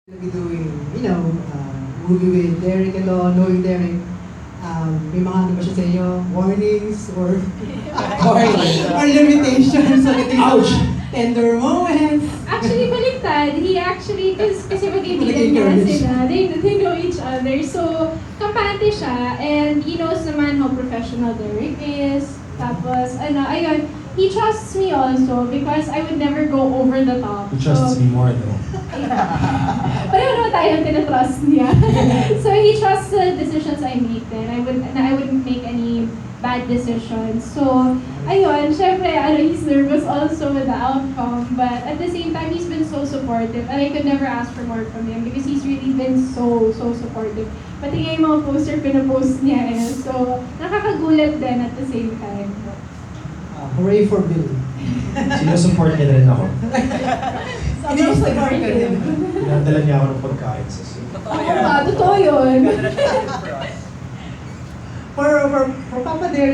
be doing, movie with Derek Elo, knowing Derek, may mga ano ba siya sa inyo, warnings or or limitations sa ating tender moments? Actually, baliktad. He actually, kasi magkaibigan nga sila, they know each other. So, kampante siya, and he knows naman how professional Derek is. Tapos, ayun, he trusts me also because I would never go over the top. He trusts me more though. Pareho naman tayo ang tinatrust niya. So he trusts the decisions I make then. I wouldn't make any bad decisions. So, ayun, syempre, he's nervous also with the outcome. But at the same time, he's been so supportive. And I could never ask for more from him because he's really been so supportive. Pati nga yung mga poster, pinapost niya eh. So, nakakagulat din at the same time. Hooray for Bill. Sinusupport niya na rin ako. Sobrang supportive. Pinadala niya ako ng pagkain sa suit. Totoo yun. For Papa Derek,